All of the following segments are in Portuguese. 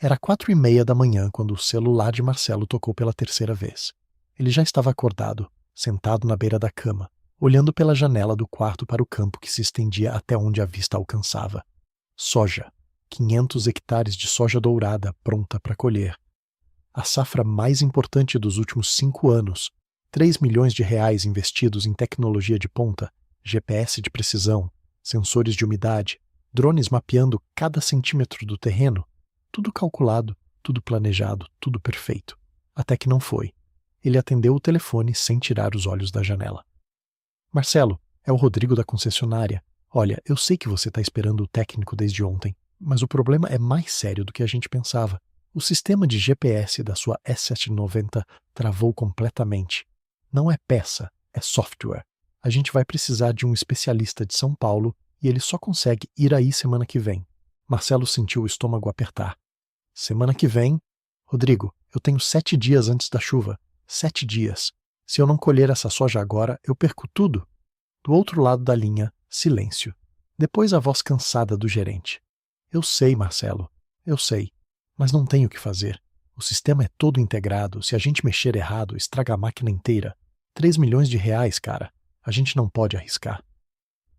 Era 4h30 da manhã quando o celular de Marcelo tocou pela terceira vez. Ele já estava acordado, sentado na beira da cama, olhando pela janela do quarto para o campo que se estendia até onde a vista alcançava. Soja. 500 hectares de soja dourada pronta para colher. A safra mais importante dos últimos 5 anos. 3 milhões de reais investidos em tecnologia de ponta, GPS de precisão, sensores de umidade, drones mapeando cada centímetro do terreno. Tudo calculado, tudo planejado, tudo perfeito. Até que não foi. Ele atendeu o telefone sem tirar os olhos da janela. Marcelo, é o Rodrigo da concessionária. Olha, eu sei que você está esperando o técnico desde ontem, mas o problema é mais sério do que a gente pensava. O sistema de GPS da sua S790 travou completamente. Não é peça, é software. A gente vai precisar de um especialista de São Paulo e ele só consegue ir aí semana que vem. Marcelo sentiu o estômago apertar. Semana que vem? Rodrigo, eu tenho 7 dias antes da chuva. 7 dias. Se eu não colher essa soja agora, eu perco tudo. Do outro lado da linha, silêncio. Depois a voz cansada do gerente. Eu sei, Marcelo. Eu sei. Mas não tenho o que fazer. O sistema é todo integrado. Se a gente mexer errado, estraga a máquina inteira. 3 milhões de reais, cara. A gente não pode arriscar.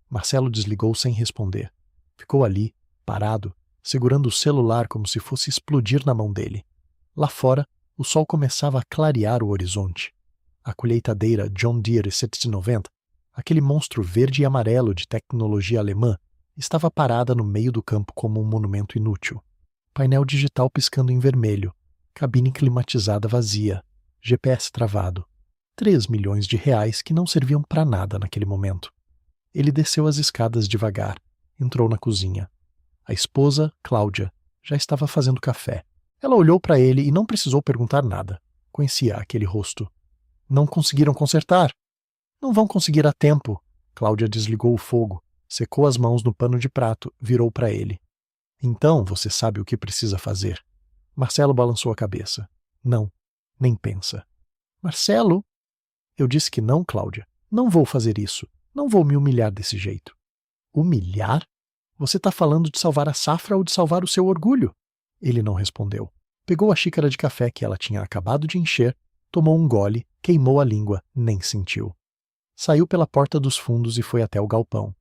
Marcelo desligou sem responder. Ficou ali, parado, segurando o celular como se fosse explodir na mão dele. Lá fora, o sol começava a clarear o horizonte. A colheitadeira John Deere 790, aquele monstro verde e amarelo de tecnologia alemã, estava parada no meio do campo como um monumento inútil. Painel digital piscando em vermelho, cabine climatizada vazia, GPS travado. 3 milhões de reais que não serviam para nada naquele momento. Ele desceu as escadas devagar, entrou na cozinha. A esposa, Cláudia, já estava fazendo café. Ela olhou para ele e não precisou perguntar nada. Conhecia aquele rosto. Não conseguiram consertar? Não vão conseguir a tempo. Cláudia desligou o fogo, secou as mãos no pano de prato, virou para ele. Então você sabe o que precisa fazer. Marcelo balançou a cabeça. Não, nem pensa. Marcelo? Eu disse que não, Cláudia. Não vou fazer isso. Não vou me humilhar desse jeito. Humilhar? Você está falando de salvar a safra ou de salvar o seu orgulho? Ele não respondeu. Pegou a xícara de café que ela tinha acabado de encher, tomou um gole, queimou a língua, nem sentiu. Saiu pela porta dos fundos e foi até o galpão.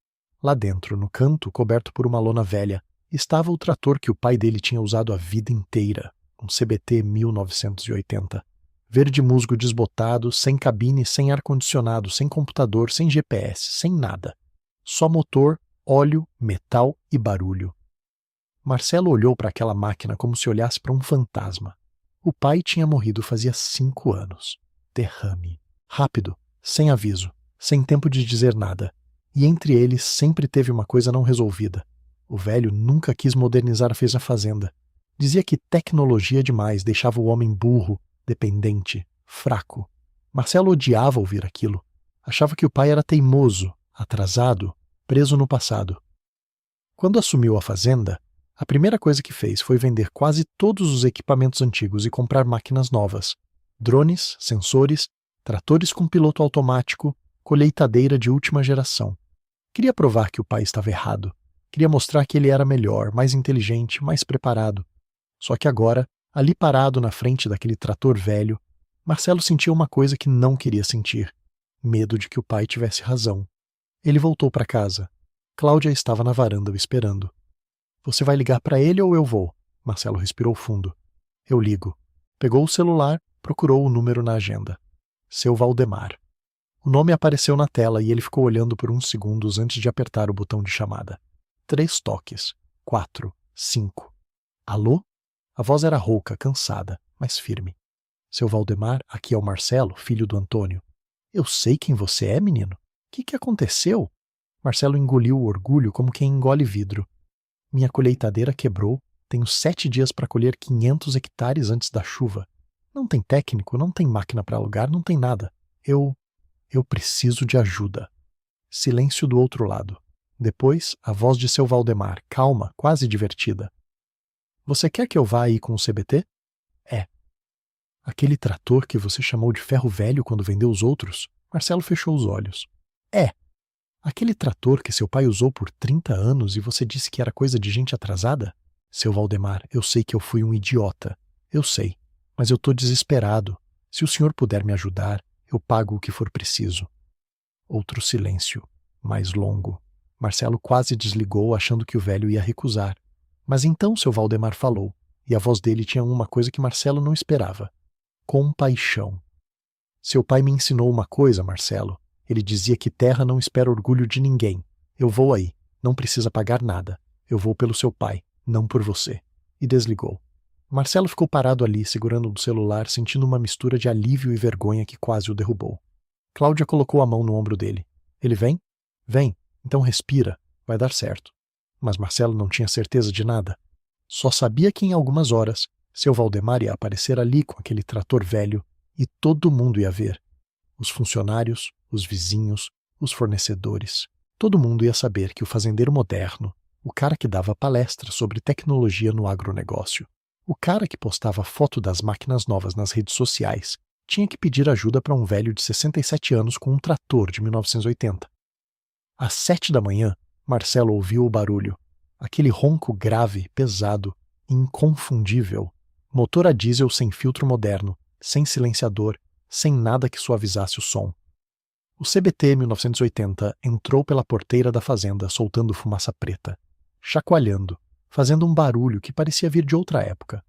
Lá dentro, no canto, coberto por uma lona velha, estava o trator que o pai dele tinha usado a vida inteira, um CBT 1980. Verde musgo desbotado, sem cabine, sem ar-condicionado, sem computador, sem GPS, sem nada. Só motor, óleo, metal e barulho. Marcelo olhou para aquela máquina como se olhasse para um fantasma. O pai tinha morrido fazia 5 anos. Derrame. Rápido, sem aviso, sem tempo de dizer nada. E entre eles sempre teve uma coisa não resolvida. O velho nunca quis modernizar a fazenda. Dizia que tecnologia demais deixava o homem burro, dependente, fraco. Marcelo odiava ouvir aquilo. Achava que o pai era teimoso, atrasado, preso no passado. Quando assumiu a fazenda, a primeira coisa que fez foi vender quase todos os equipamentos antigos e comprar máquinas novas. Drones, sensores, tratores com piloto automático, colheitadeira de última geração. Queria provar que o pai estava errado. Queria mostrar que ele era melhor, mais inteligente, mais preparado. Só que agora, ali parado na frente daquele trator velho, Marcelo sentia uma coisa que não queria sentir. Medo de que o pai tivesse razão. Ele voltou para casa. Cláudia estava na varanda o esperando. Você vai ligar para ele ou eu vou? Marcelo respirou fundo. Eu ligo. Pegou o celular, procurou o número na agenda. Seu Valdemar. O nome apareceu na tela e ele ficou olhando por uns segundos antes de apertar o botão de chamada. 3 toques. 4. 5. Alô? A voz era rouca, cansada, mas firme. Seu Valdemar, aqui é o Marcelo, filho do Antônio. Eu sei quem você é, menino. O que aconteceu? Marcelo engoliu o orgulho como quem engole vidro. Minha colheitadeira quebrou. Tenho 7 dias para colher 500 hectares antes da chuva. Não tem técnico, não tem máquina para alugar, não tem nada. Eu preciso de ajuda. Silêncio do outro lado. Depois, a voz de seu Valdemar, calma, quase divertida. Você quer que eu vá aí com o CBT? É. Aquele trator que você chamou de ferro velho quando vendeu os outros? Marcelo fechou os olhos. É. Aquele trator que seu pai usou por 30 anos e você disse que era coisa de gente atrasada? Seu Valdemar, eu sei que eu fui um idiota. Eu sei, mas eu tô desesperado. Se o senhor puder me ajudar, eu pago o que for preciso. Outro silêncio, mais longo. Marcelo quase desligou, achando que o velho ia recusar. Mas então seu Valdemar falou, e a voz dele tinha uma coisa que Marcelo não esperava: compaixão. Seu pai me ensinou uma coisa, Marcelo. Ele dizia que terra não espera orgulho de ninguém. Eu vou aí, não precisa pagar nada. Eu vou pelo seu pai, não por você. E desligou. Marcelo ficou parado ali, segurando o celular, sentindo uma mistura de alívio e vergonha que quase o derrubou. Cláudia colocou a mão no ombro dele. Ele vem? Vem. Então respira. Vai dar certo. Mas Marcelo não tinha certeza de nada. Só sabia que em algumas horas, seu Valdemar ia aparecer ali com aquele trator velho e todo mundo ia ver. Os funcionários, os vizinhos, os fornecedores. Todo mundo ia saber que o fazendeiro moderno, o cara que dava palestra sobre tecnologia no agronegócio, o cara que postava foto das máquinas novas nas redes sociais, tinha que pedir ajuda para um velho de 67 anos com um trator de 1980. Às 7 da manhã, Marcelo ouviu o barulho. Aquele ronco grave, pesado, inconfundível. Motor a diesel sem filtro moderno, sem silenciador, sem nada que suavizasse o som. O CBT 1980 entrou pela porteira da fazenda soltando fumaça preta, chacoalhando, fazendo um barulho que parecia vir de outra época.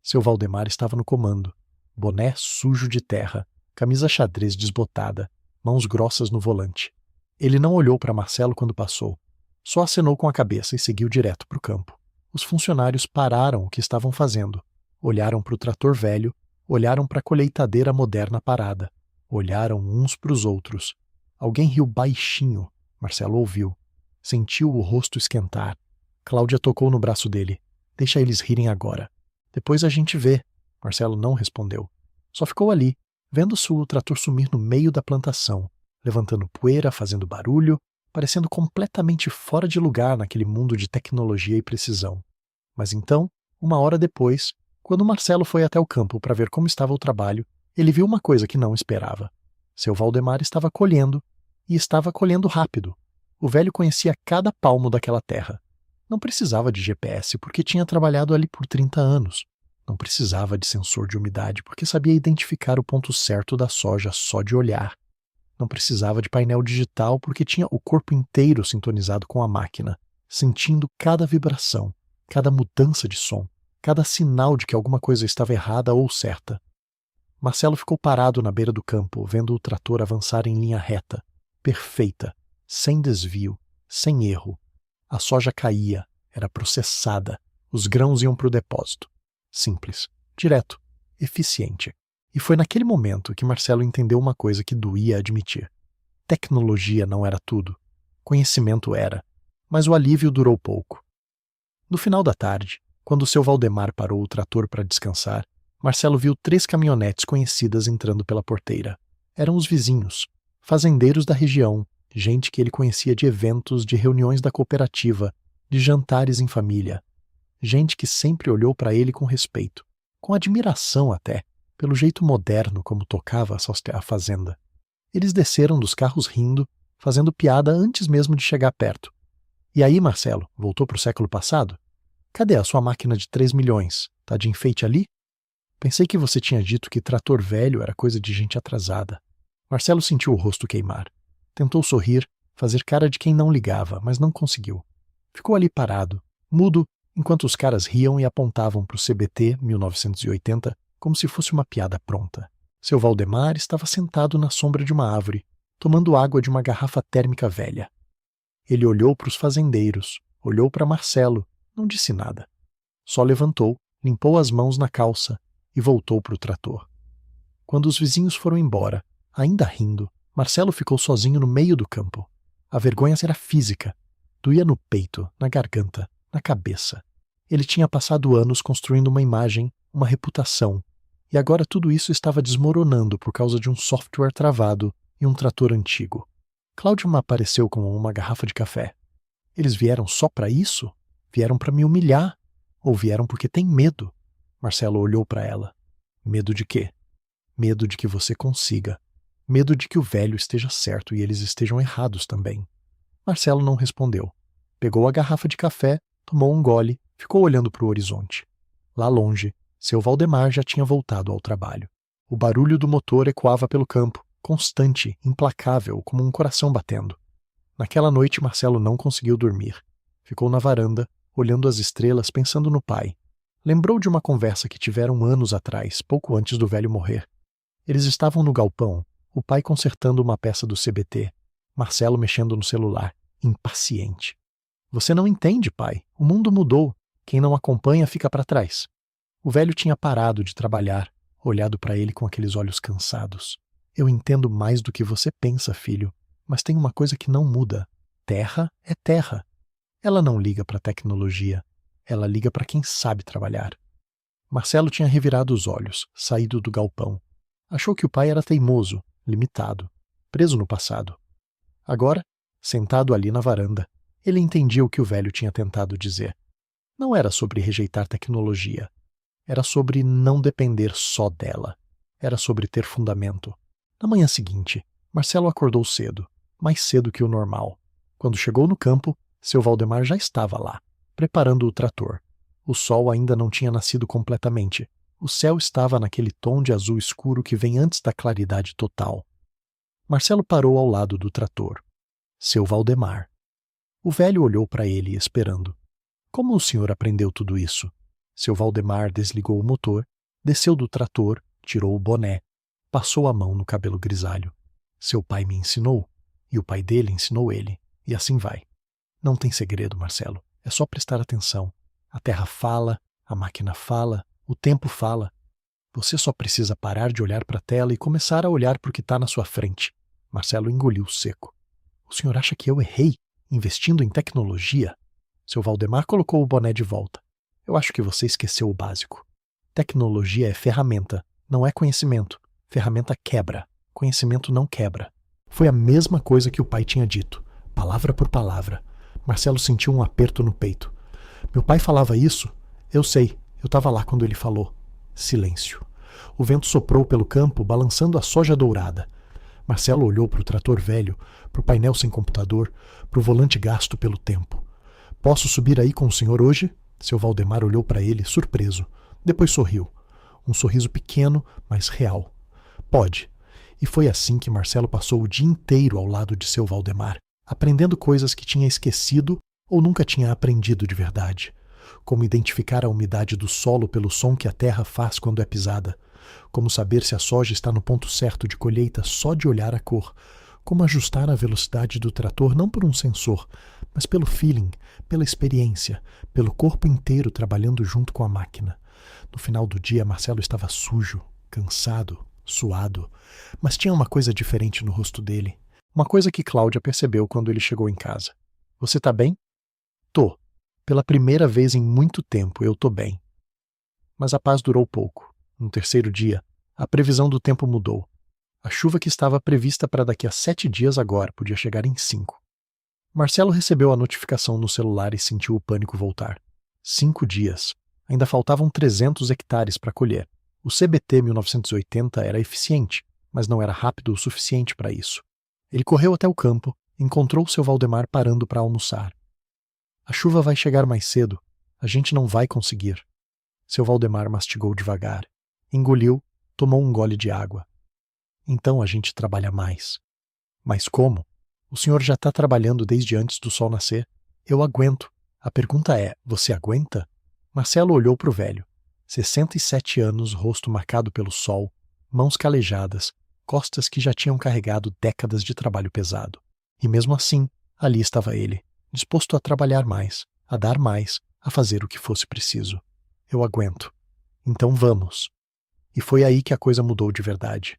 Seu Valdemar estava no comando, boné sujo de terra, camisa xadrez desbotada, mãos grossas no volante. Ele não olhou para Marcelo quando passou, só acenou com a cabeça e seguiu direto para o campo. Os funcionários pararam o que estavam fazendo, olharam para o trator velho, olharam para a colheitadeira moderna parada, olharam uns para os outros. Alguém riu baixinho. Marcelo ouviu. Sentiu o rosto esquentar. Cláudia tocou no braço dele. Deixa eles rirem agora. Depois a gente vê. Marcelo não respondeu. Só ficou ali, vendo o trator sumir no meio da plantação, levantando poeira, fazendo barulho, parecendo completamente fora de lugar naquele mundo de tecnologia e precisão. Mas então, uma hora depois, quando Marcelo foi até o campo para ver como estava o trabalho, ele viu uma coisa que não esperava. Seu Valdemar estava colhendo, e estava colhendo rápido. O velho conhecia cada palmo daquela terra. Não precisava de GPS, porque tinha trabalhado ali por 30 anos. Não precisava de sensor de umidade, porque sabia identificar o ponto certo da soja só de olhar. Não precisava de painel digital, porque tinha o corpo inteiro sintonizado com a máquina, sentindo cada vibração, cada mudança de som, cada sinal de que alguma coisa estava errada ou certa. Marcelo ficou parado na beira do campo, vendo o trator avançar em linha reta, perfeita, sem desvio, sem erro. A soja caía, era processada, os grãos iam para o depósito. Simples, direto, eficiente. E foi naquele momento que Marcelo entendeu uma coisa que doía admitir. Tecnologia não era tudo. Conhecimento era. Mas o alívio durou pouco. No final da tarde, quando seu Valdemar parou o trator para descansar, Marcelo viu 3 caminhonetes conhecidas entrando pela porteira. Eram os vizinhos, fazendeiros da região, gente que ele conhecia de eventos, de reuniões da cooperativa, de jantares em família. Gente que sempre olhou para ele com respeito, com admiração até, pelo jeito moderno como tocava a fazenda. Eles desceram dos carros rindo, fazendo piada antes mesmo de chegar perto. E aí, Marcelo, voltou para o século passado? Cadê a sua máquina de 3 milhões? Tá de enfeite ali? Pensei que você tinha dito que trator velho era coisa de gente atrasada. Marcelo sentiu o rosto queimar. Tentou sorrir, fazer cara de quem não ligava, mas não conseguiu. Ficou ali parado, mudo, enquanto os caras riam e apontavam para o CBT 1980 como se fosse uma piada pronta. Seu Valdemar estava sentado na sombra de uma árvore, tomando água de uma garrafa térmica velha. Ele olhou para os fazendeiros, olhou para Marcelo, não disse nada. Só levantou, limpou as mãos na calça e voltou para o trator. Quando os vizinhos foram embora, ainda rindo, Marcelo ficou sozinho no meio do campo. A vergonha era física. Doía no peito, na garganta, na cabeça. Ele tinha passado anos construindo uma imagem, uma reputação, e agora tudo isso estava desmoronando por causa de um software travado e um trator antigo. Cláudia me apareceu com uma garrafa de café. Eles vieram só para isso? Vieram para me humilhar? Ou vieram porque têm medo? Marcelo olhou para ela. Medo de quê? Medo de que você consiga. Medo de que o velho esteja certo e eles estejam errados também. Marcelo não respondeu. Pegou a garrafa de café, tomou um gole, Ficou olhando para o horizonte. Lá longe, seu Valdemar já tinha voltado ao trabalho. O barulho do motor ecoava pelo campo, constante, implacável, como um coração batendo. Naquela noite, Marcelo não conseguiu dormir. Ficou na varanda, olhando as estrelas, pensando no pai. Lembrou de uma conversa que tiveram anos atrás, pouco antes do velho morrer. Eles estavam no galpão, o pai consertando uma peça do CBT, Marcelo mexendo no celular, impaciente. Você não entende, pai. O mundo mudou. Quem não acompanha fica para trás. O velho tinha parado de trabalhar, olhado para ele com aqueles olhos cansados. Eu entendo mais do que você pensa, filho, mas tem uma coisa que não muda. Terra é terra. Ela não liga para a tecnologia. Ela liga para quem sabe trabalhar. Marcelo tinha revirado os olhos, saído do galpão. Achou que o pai era teimoso, limitado, preso no passado. Agora, sentado ali na varanda, ele entendia o que o velho tinha tentado dizer. Não era sobre rejeitar tecnologia. Era sobre não depender só dela. Era sobre ter fundamento. Na manhã seguinte, Marcelo acordou cedo, mais cedo que o normal. Quando chegou no campo, seu Valdemar já estava lá, preparando o trator. O sol ainda não tinha nascido completamente. O céu estava naquele tom de azul escuro que vem antes da claridade total. Marcelo parou ao lado do trator. Seu Valdemar. O velho olhou para ele, esperando. Como o senhor aprendeu tudo isso? Seu Valdemar desligou o motor, desceu do trator, tirou o boné, passou a mão no cabelo grisalho. Seu pai me ensinou, e o pai dele ensinou ele, e assim vai. Não tem segredo, Marcelo, é só prestar atenção. A terra fala, a máquina fala, o tempo fala. Você só precisa parar de olhar para a tela e começar a olhar para o que está na sua frente. Marcelo engoliu seco. O senhor acha que eu errei, investindo em tecnologia? Seu Valdemar colocou o boné de volta. Eu acho que você esqueceu o básico. Tecnologia é ferramenta, não é conhecimento. Ferramenta quebra, conhecimento não quebra. Foi a mesma coisa que o pai tinha dito, palavra por palavra. Marcelo sentiu um aperto no peito. Meu pai falava isso? Eu sei, eu estava lá quando ele falou. Silêncio. O vento soprou pelo campo, balançando a soja dourada. Marcelo olhou para o trator velho, para o painel sem computador, para o volante gasto pelo tempo. Posso subir aí com o senhor hoje? Seu Valdemar olhou para ele, surpreso. Depois sorriu. Um sorriso pequeno, mas real. Pode. E foi assim que Marcelo passou o dia inteiro ao lado de seu Valdemar, aprendendo coisas que tinha esquecido ou nunca tinha aprendido de verdade. Como identificar a umidade do solo pelo som que a terra faz quando é pisada. Como saber se a soja está no ponto certo de colheita só de olhar a cor. Como ajustar a velocidade do trator não por um sensor, mas pelo feeling, pela experiência, pelo corpo inteiro trabalhando junto com a máquina. No final do dia, Marcelo estava sujo, cansado, suado, mas tinha uma coisa diferente no rosto dele. Uma coisa que Cláudia percebeu quando ele chegou em casa. Você tá bem? Tô. Pela primeira vez em muito tempo, eu tô bem. Mas a paz durou pouco. No terceiro dia, a previsão do tempo mudou. A chuva que estava prevista para daqui a 7 dias agora podia chegar em 5. Marcelo recebeu a notificação no celular e sentiu o pânico voltar. 5 dias. Ainda faltavam 300 hectares para colher. O CBT 1980 era eficiente, mas não era rápido o suficiente para isso. Ele correu até o campo, encontrou seu Valdemar parando para almoçar. A chuva vai chegar mais cedo. A gente não vai conseguir. Seu Valdemar mastigou devagar. Engoliu, tomou um gole de água. Então a gente trabalha mais. Mas como? O senhor já está trabalhando desde antes do sol nascer. Eu aguento. A pergunta é, você aguenta? Marcelo olhou para o velho. 67 anos, rosto marcado pelo sol, mãos calejadas, costas que já tinham carregado décadas de trabalho pesado. E mesmo assim, ali estava ele, disposto a trabalhar mais, a dar mais, a fazer o que fosse preciso. Eu aguento. Então vamos. E foi aí que a coisa mudou de verdade.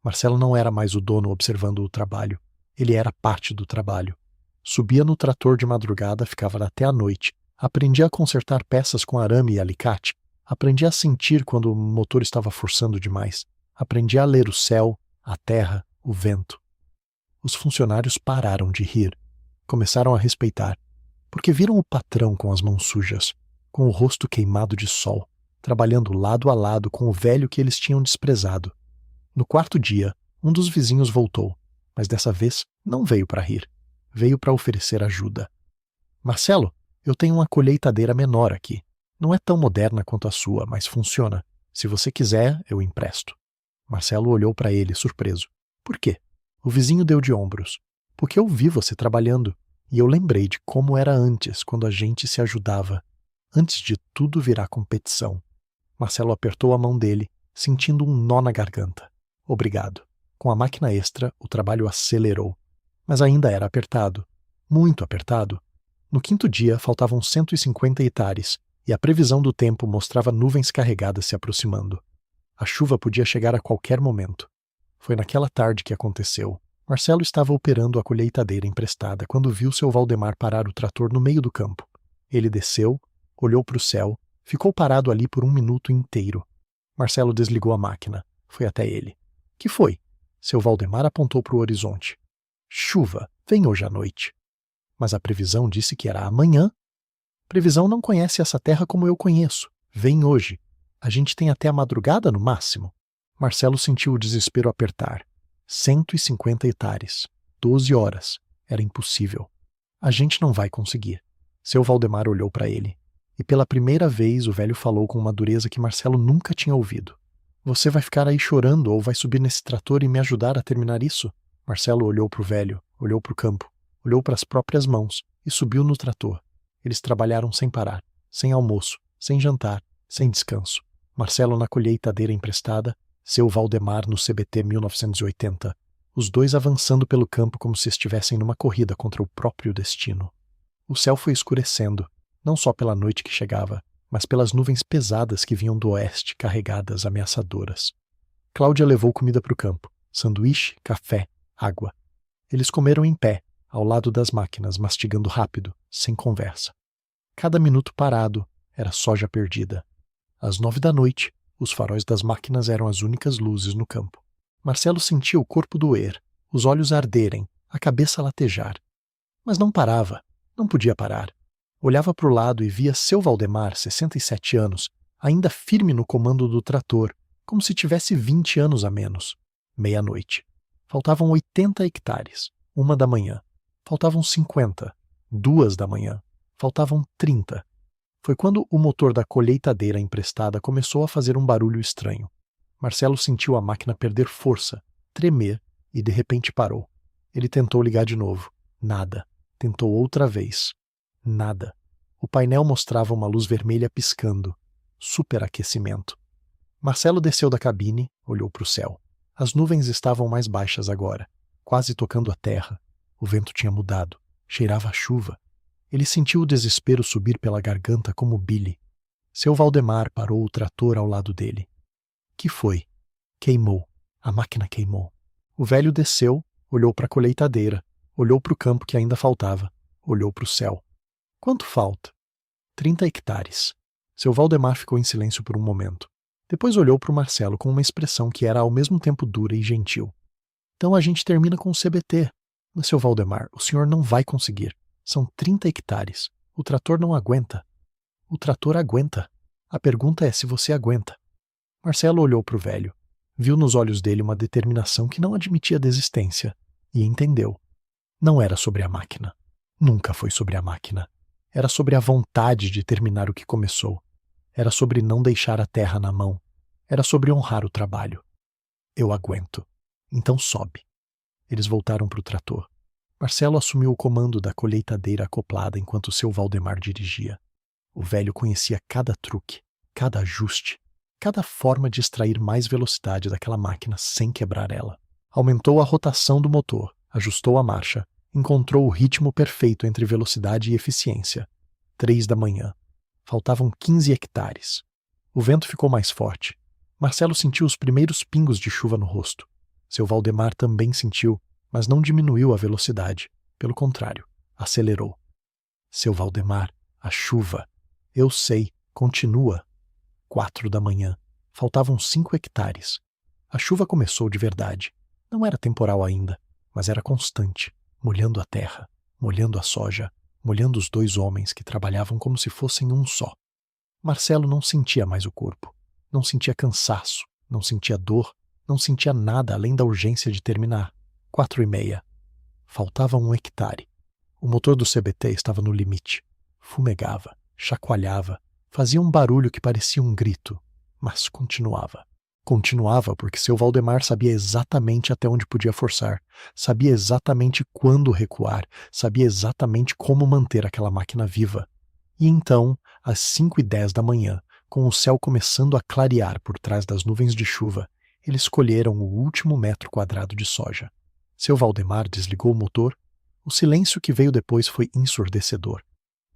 Marcelo não era mais o dono observando o trabalho. Ele era parte do trabalho. Subia no trator de madrugada, ficava até a noite. Aprendia a consertar peças com arame e alicate. Aprendia a sentir quando o motor estava forçando demais. Aprendia a ler o céu, a terra, o vento. Os funcionários pararam de rir. Começaram a respeitar. Porque viram o patrão com as mãos sujas, com o rosto queimado de sol, trabalhando lado a lado com o velho que eles tinham desprezado. No quarto dia, um dos vizinhos voltou, mas dessa vez não veio para rir. Veio para oferecer ajuda. Marcelo, Eu tenho uma colheitadeira menor aqui. Não é tão moderna quanto a sua, mas funciona. Se você quiser, eu empresto. Marcelo olhou para ele, surpreso. Por quê? O vizinho deu de ombros. Porque eu vi você trabalhando, e eu lembrei de como era antes, quando a gente se ajudava. Antes de tudo virar competição. Marcelo apertou a mão dele, sentindo um nó na garganta. Obrigado. Com a máquina extra, o trabalho acelerou. Mas ainda era apertado. Muito apertado. No quinto dia, faltavam 150 hectares, e a previsão do tempo mostrava nuvens carregadas se aproximando. A chuva podia chegar a qualquer momento. Foi naquela tarde que aconteceu. Marcelo estava operando a colheitadeira emprestada quando viu seu Valdemar parar o trator no meio do campo. Ele desceu, olhou para o céu, ficou parado ali por 1 minuto inteiro. Marcelo desligou a máquina. Foi até ele. Que foi? Seu Valdemar apontou para o horizonte. Chuva, vem hoje à noite. Mas a previsão disse que era amanhã. Previsão não conhece essa terra como eu conheço. Vem hoje. A gente tem até a madrugada no máximo. Marcelo sentiu o desespero apertar. 150 hectares. 12 horas. Era impossível. A gente não vai conseguir. Seu Valdemar olhou para ele. E pela primeira vez o velho falou com uma dureza que Marcelo nunca tinha ouvido. Você vai ficar aí chorando ou vai subir nesse trator e me ajudar a terminar isso? Marcelo olhou para o velho, olhou para o campo, olhou para as próprias mãos e subiu no trator. Eles trabalharam sem parar, sem almoço, sem jantar, sem descanso. Marcelo na colheitadeira emprestada, seu Valdemar no CBT 1980, os dois avançando pelo campo como se estivessem numa corrida contra o próprio destino. O céu foi escurecendo, não só pela noite que chegava, mas pelas nuvens pesadas que vinham do oeste carregadas, ameaçadoras. Cláudia levou comida para o campo, sanduíche, café, água. Eles comeram em pé, ao lado das máquinas, mastigando rápido, sem conversa. Cada minuto parado era soja perdida. Às 9 da noite, os faróis das máquinas eram as únicas luzes no campo. Marcelo sentia o corpo doer, os olhos arderem, a cabeça latejar. Mas não parava, não podia parar. Olhava para o lado e via seu Valdemar, 67 anos, ainda firme no comando do trator, como se tivesse 20 anos a menos. Meia-noite. Faltavam 80 hectares. 1 da manhã. Faltavam 50. 2 da manhã. Faltavam 30. Foi quando o motor da colheitadeira emprestada começou a fazer um barulho estranho. Marcelo sentiu a máquina perder força, tremer e de repente parou. Ele tentou ligar de novo. Nada. Tentou outra vez. Nada. O painel mostrava uma luz vermelha piscando. Superaquecimento. Marcelo desceu da cabine, olhou para o céu. As nuvens estavam mais baixas agora, quase tocando a terra. O vento tinha mudado. Cheirava a chuva. Ele sentiu o desespero subir pela garganta como bile. Seu Valdemar parou o trator ao lado dele. Que foi? Queimou. A máquina queimou. O velho desceu, olhou para a colheitadeira, olhou para o campo que ainda faltava, olhou para o céu. Quanto falta? 30 hectares. Seu Valdemar ficou em silêncio por um momento. Depois olhou para o Marcelo com uma expressão que era ao mesmo tempo dura e gentil. Então a gente termina com o CBT. Mas, seu Valdemar, o senhor não vai conseguir. São 30 hectares. O trator não aguenta. O trator aguenta. A pergunta é se você aguenta. Marcelo olhou para o velho. Viu nos olhos dele uma determinação que não admitia desistência. E entendeu. Não era sobre a máquina. Nunca foi sobre a máquina. Era sobre a vontade de terminar o que começou. Era sobre não deixar a terra na mão. Era sobre honrar o trabalho. Eu aguento. Então sobe. Eles voltaram para o trator. Marcelo assumiu o comando da colheitadeira acoplada enquanto seu Valdemar dirigia. O velho conhecia cada truque, cada ajuste, cada forma de extrair mais velocidade daquela máquina sem quebrar ela. Aumentou a rotação do motor, ajustou a marcha, encontrou o ritmo perfeito entre velocidade e eficiência. 3 da manhã. Faltavam 15 hectares. O vento ficou mais forte. Marcelo sentiu os primeiros pingos de chuva no rosto. Seu Valdemar também sentiu, mas não diminuiu a velocidade. Pelo contrário, acelerou. Seu Valdemar, a chuva. Eu sei, continua. 4 da manhã. Faltavam 5 hectares. A chuva começou de verdade. Não era temporal ainda, mas era constante, molhando a terra, molhando a soja, molhando os 2 homens que trabalhavam como se fossem um só. Marcelo não sentia mais o corpo. Não sentia cansaço, não sentia dor, não sentia nada além da urgência de terminar. 4h30. Faltava 1 hectare. O motor do CBT estava no limite. Fumegava, chacoalhava, fazia um barulho que parecia um grito, mas continuava. Continuava porque seu Valdemar sabia exatamente até onde podia forçar, sabia exatamente quando recuar, sabia exatamente como manter aquela máquina viva. E então, às 5:10 da manhã, com o céu começando a clarear por trás das nuvens de chuva, eles colheram o último metro quadrado de soja. Seu Valdemar desligou o motor. O silêncio que veio depois foi ensurdecedor.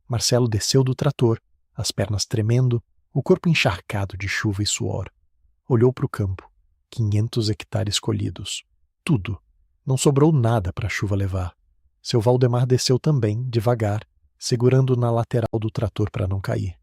Marcelo desceu do trator, as pernas tremendo, o corpo encharcado de chuva e suor. Olhou para o campo. 500 hectares colhidos. Tudo. Não sobrou nada para a chuva levar. Seu Valdemar desceu também, devagar, segurando na lateral do trator para não cair.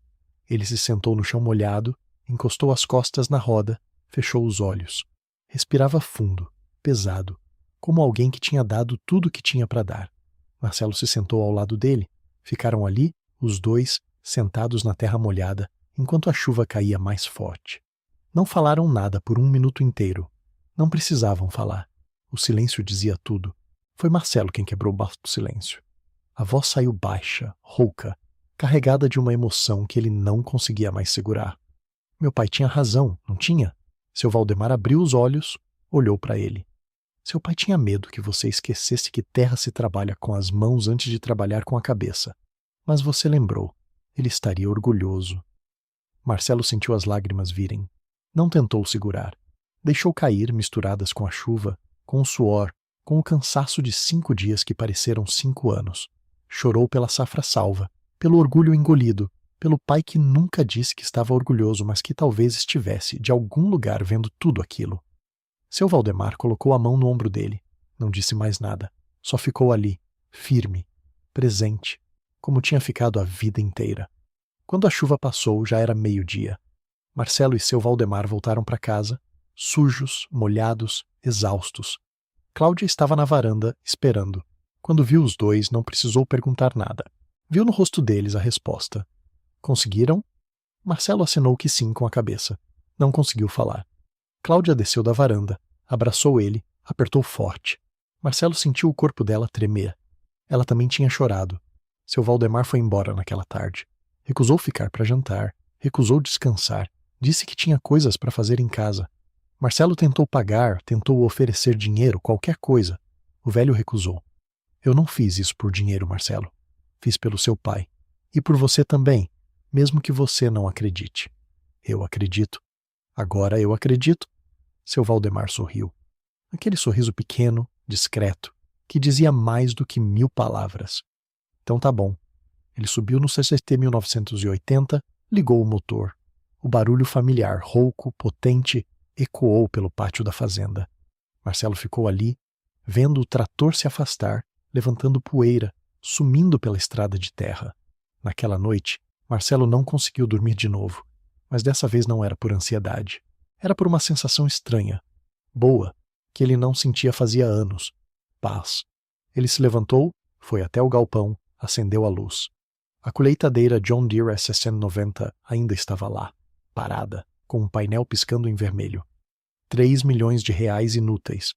Ele se sentou no chão molhado, encostou as costas na roda, fechou os olhos. Respirava fundo, pesado, como alguém que tinha dado tudo o que tinha para dar. Marcelo se sentou ao lado dele. Ficaram ali, os dois, sentados na terra molhada, enquanto a chuva caía mais forte. Não falaram nada por 1 minuto inteiro. Não precisavam falar. O silêncio dizia tudo. Foi Marcelo quem quebrou o vasto silêncio. A voz saiu baixa, rouca, carregada de uma emoção que ele não conseguia mais segurar. Meu pai tinha razão, não tinha? Seu Valdemar abriu os olhos, olhou para ele. Seu pai tinha medo que você esquecesse que terra se trabalha com as mãos antes de trabalhar com a cabeça. Mas você lembrou. Ele estaria orgulhoso. Marcelo sentiu as lágrimas virem. Não tentou segurar. Deixou cair, misturadas com a chuva, com o suor, com o cansaço de 5 dias que pareceram 5 anos. Chorou pela safra salva, pelo orgulho engolido, pelo pai que nunca disse que estava orgulhoso, mas que talvez estivesse, de algum lugar, vendo tudo aquilo. Seu Valdemar colocou a mão no ombro dele. Não disse mais nada. Só ficou ali, firme, presente, como tinha ficado a vida inteira. Quando a chuva passou, já era 12:00. Marcelo e seu Valdemar voltaram para casa, sujos, molhados, exaustos. Cláudia estava na varanda, esperando. Quando viu os dois, não precisou perguntar nada. Viu no rosto deles a resposta. Conseguiram? Marcelo acenou que sim com a cabeça. Não conseguiu falar. Cláudia desceu da varanda, abraçou ele, apertou forte. Marcelo sentiu o corpo dela tremer. Ela também tinha chorado. Seu Valdemar foi embora naquela tarde. Recusou ficar para jantar, recusou descansar, disse que tinha coisas para fazer em casa. Marcelo tentou pagar, tentou oferecer dinheiro, qualquer coisa. O velho recusou. Eu não fiz isso por dinheiro, Marcelo. Fiz pelo seu pai. E por você também, mesmo que você não acredite. Eu acredito. Agora eu acredito. Seu Valdemar sorriu. Aquele sorriso pequeno, discreto, que dizia mais do que 1000 palavras. Então tá bom. Ele subiu no CCT 1980, ligou o motor. O barulho familiar, rouco, potente, ecoou pelo pátio da fazenda. Marcelo ficou ali, vendo o trator se afastar, levantando poeira, sumindo pela estrada de terra. Naquela noite, Marcelo não conseguiu dormir de novo, mas dessa vez não era por ansiedade. Era por uma sensação estranha, boa, que ele não sentia fazia anos. Paz. Ele se levantou, foi até o galpão, acendeu a luz. A colheitadeira John Deere SSN-90 ainda estava lá, parada, com um painel piscando em vermelho. 3 milhões de reais inúteis.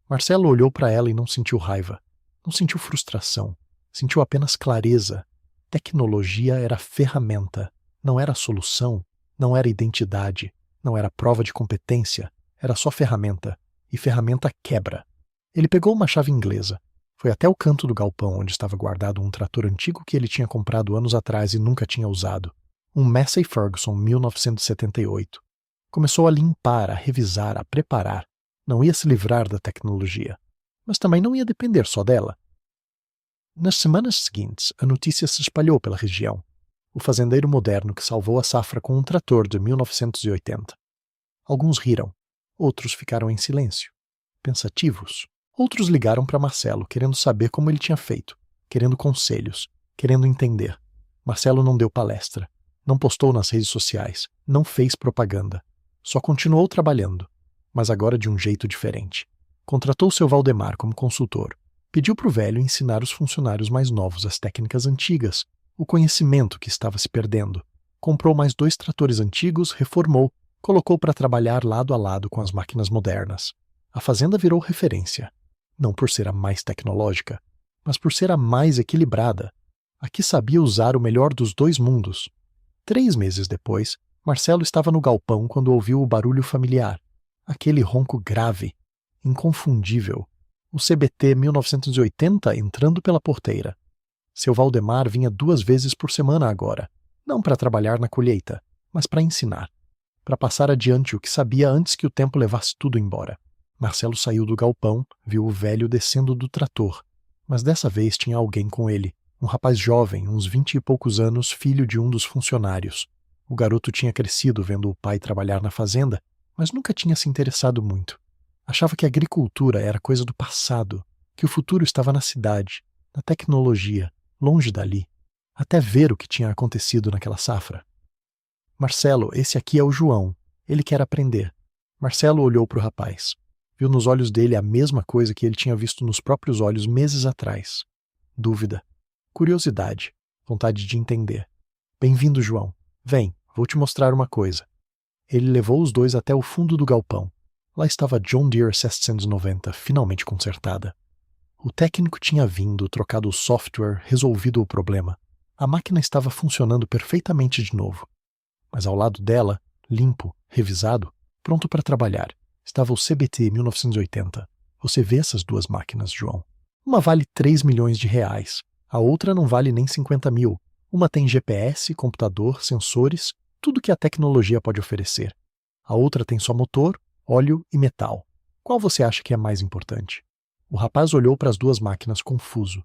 Marcelo olhou para ela e não sentiu raiva. Não sentiu frustração. Sentiu apenas clareza. Tecnologia era ferramenta, não era solução, não era identidade, não era prova de competência, era só ferramenta. E ferramenta quebra. Ele pegou uma chave inglesa. Foi até o canto do galpão onde estava guardado um trator antigo que ele tinha comprado anos atrás e nunca tinha usado. Um Massey Ferguson 1978. Começou a limpar, a revisar, a preparar. Não ia se livrar da tecnologia. Mas também não ia depender só dela. Nas semanas seguintes, a notícia se espalhou pela região. O fazendeiro moderno que salvou a safra com um trator de 1980. Alguns riram. Outros ficaram em silêncio, pensativos. Outros ligaram para Marcelo, querendo saber como ele tinha feito, querendo conselhos, querendo entender. Marcelo não deu palestra, não postou nas redes sociais, não fez propaganda. Só continuou trabalhando, mas agora de um jeito diferente. Contratou seu Valdemar como consultor. Pediu para o velho ensinar os funcionários mais novos as técnicas antigas, o conhecimento que estava se perdendo. Comprou mais 2 tratores antigos, reformou, colocou para trabalhar lado a lado com as máquinas modernas. A fazenda virou referência, não por ser a mais tecnológica, mas por ser a mais equilibrada. Aqui sabia usar o melhor dos dois mundos. 3 meses depois, Marcelo estava no galpão quando ouviu o barulho familiar. Aquele ronco grave, inconfundível. O CBT 1980 entrando pela porteira. Seu Valdemar vinha 2 vezes por semana agora, não para trabalhar na colheita, mas para ensinar, para passar adiante o que sabia antes que o tempo levasse tudo embora. Marcelo saiu do galpão, viu o velho descendo do trator, mas dessa vez tinha alguém com ele, um rapaz jovem, uns 20 e poucos anos, filho de um dos funcionários. O garoto tinha crescido vendo o pai trabalhar na fazenda, mas nunca tinha se interessado muito. Achava que a agricultura era coisa do passado, que o futuro estava na cidade, na tecnologia, longe dali, até ver o que tinha acontecido naquela safra. Marcelo, esse aqui é o João. Ele quer aprender. Marcelo olhou para o rapaz. Viu nos olhos dele a mesma coisa que ele tinha visto nos próprios olhos meses atrás. Dúvida. Curiosidade. Vontade de entender. Bem-vindo, João. Vem, vou te mostrar uma coisa. Ele levou os dois até o fundo do galpão. Lá estava a John Deere 790, finalmente consertada. O técnico tinha vindo, trocado o software, resolvido o problema. A máquina estava funcionando perfeitamente de novo. Mas ao lado dela, limpo, revisado, pronto para trabalhar, estava o CBT 1980. Você vê essas duas máquinas, João. Uma vale 3 milhões de reais. A outra não vale nem 50 mil. Uma tem GPS, computador, sensores, tudo que a tecnologia pode oferecer. A outra tem só motor, óleo e metal. Qual você acha que é mais importante? O rapaz olhou para as duas máquinas confuso.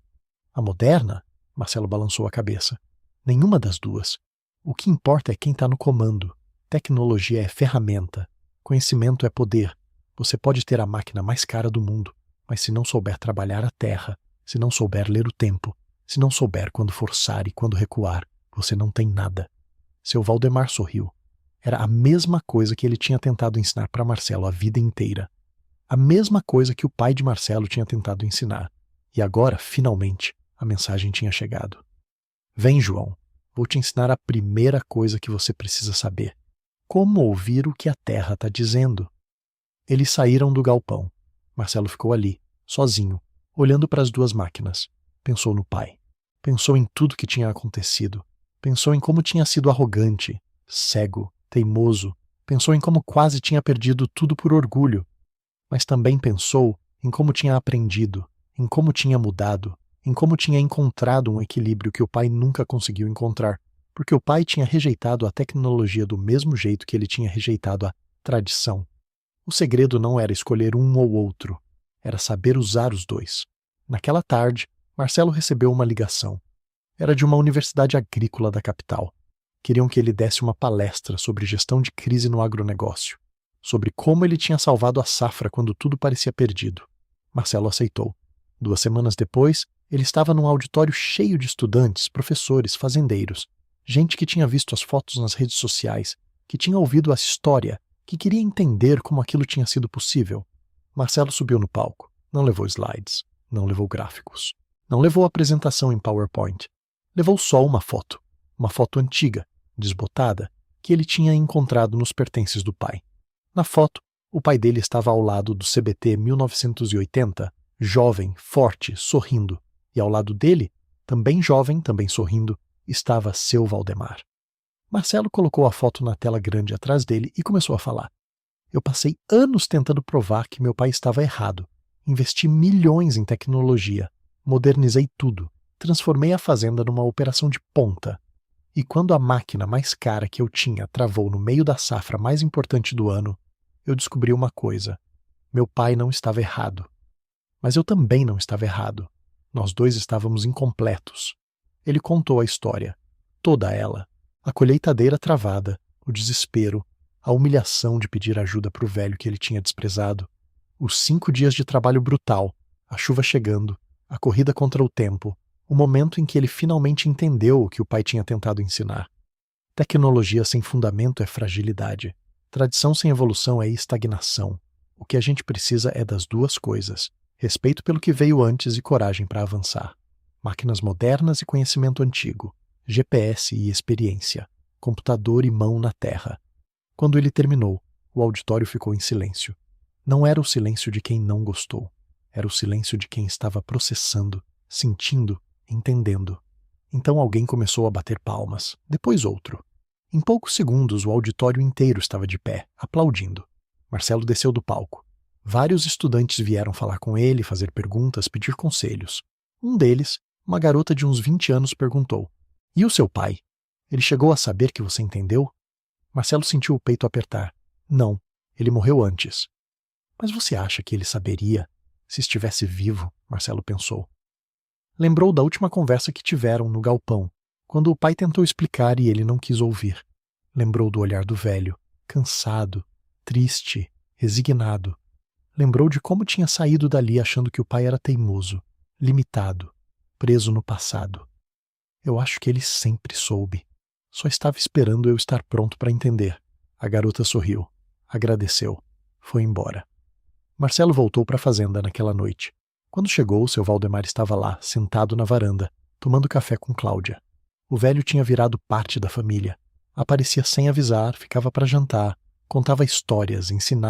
A moderna? Marcelo balançou a cabeça. Nenhuma das duas. O que importa é quem está no comando. Tecnologia é ferramenta. Conhecimento é poder. Você pode ter a máquina mais cara do mundo, mas se não souber trabalhar a terra, se não souber ler o tempo, se não souber quando forçar e quando recuar, você não tem nada. Seu Valdemar sorriu. Era a mesma coisa que ele tinha tentado ensinar para Marcelo a vida inteira. A mesma coisa que o pai de Marcelo tinha tentado ensinar. E agora, finalmente, a mensagem tinha chegado. Vem, João. Vou te ensinar a primeira coisa que você precisa saber. Como ouvir o que a terra está dizendo. Eles saíram do galpão. Marcelo ficou ali, sozinho, olhando para as duas máquinas. Pensou no pai. Pensou em tudo que tinha acontecido. Pensou em como tinha sido arrogante, cego, teimoso. Pensou em como quase tinha perdido tudo por orgulho. Mas também pensou em como tinha aprendido, em como tinha mudado, em como tinha encontrado um equilíbrio que o pai nunca conseguiu encontrar, porque o pai tinha rejeitado a tecnologia do mesmo jeito que ele tinha rejeitado a tradição. O segredo não era escolher um ou outro, era saber usar os dois. Naquela tarde, Marcelo recebeu uma ligação. Era de uma universidade agrícola da capital. Queriam que ele desse uma palestra sobre gestão de crise no agronegócio, sobre como ele tinha salvado a safra quando tudo parecia perdido. Marcelo aceitou. 2 semanas depois, ele estava num auditório cheio de estudantes, professores, fazendeiros, gente que tinha visto as fotos nas redes sociais, que tinha ouvido a história, que queria entender como aquilo tinha sido possível. Marcelo subiu no palco. Não levou slides, não levou gráficos, não levou apresentação em PowerPoint. Levou só uma foto antiga, desbotada, que ele tinha encontrado nos pertences do pai. Na foto, o pai dele estava ao lado do CBT 1980, jovem, forte, sorrindo, e ao lado dele, também jovem, também sorrindo, estava seu Valdemar. Marcelo colocou a foto na tela grande atrás dele e começou a falar. Eu passei anos tentando provar que meu pai estava errado. Investi milhões em tecnologia, modernizei tudo, transformei a fazenda numa operação de ponta. E quando a máquina mais cara que eu tinha travou no meio da safra mais importante do ano, eu descobri uma coisa. Meu pai não estava errado. Mas eu também não estava errado. Nós dois estávamos incompletos. Ele contou a história. Toda ela. A colheitadeira travada, o desespero, a humilhação de pedir ajuda para o velho que ele tinha desprezado, os 5 dias de trabalho brutal, a chuva chegando, a corrida contra o tempo, o momento em que ele finalmente entendeu o que o pai tinha tentado ensinar. Tecnologia sem fundamento é fragilidade. Tradição sem evolução é estagnação. O que a gente precisa é das duas coisas: respeito pelo que veio antes e coragem para avançar. Máquinas modernas e conhecimento antigo. GPS e experiência. Computador e mão na terra. Quando ele terminou, o auditório ficou em silêncio. Não era o silêncio de quem não gostou. Era o silêncio de quem estava processando, sentindo, entendendo. Então alguém começou a bater palmas, depois outro. Em poucos segundos, o auditório inteiro estava de pé, aplaudindo. Marcelo desceu do palco. Vários estudantes vieram falar com ele, fazer perguntas, pedir conselhos. Um deles, uma garota de uns 20 anos, perguntou: "E o seu pai? Ele chegou a saber que você entendeu?" Marcelo sentiu o peito apertar. "Não, ele morreu antes." "Mas você acha que ele saberia? Se estivesse vivo?" Marcelo pensou. Lembrou da última conversa que tiveram no galpão, quando o pai tentou explicar e ele não quis ouvir. Lembrou do olhar do velho, cansado, triste, resignado. Lembrou de como tinha saído dali achando que o pai era teimoso, limitado, preso no passado. "Eu acho que ele sempre soube. Só estava esperando eu estar pronto para entender." A garota sorriu, agradeceu, foi embora. Marcelo voltou para a fazenda naquela noite. Quando chegou, seu Valdemar estava lá, sentado na varanda, tomando café com Cláudia. O velho tinha virado parte da família. Aparecia sem avisar, ficava para jantar, contava histórias, ensinava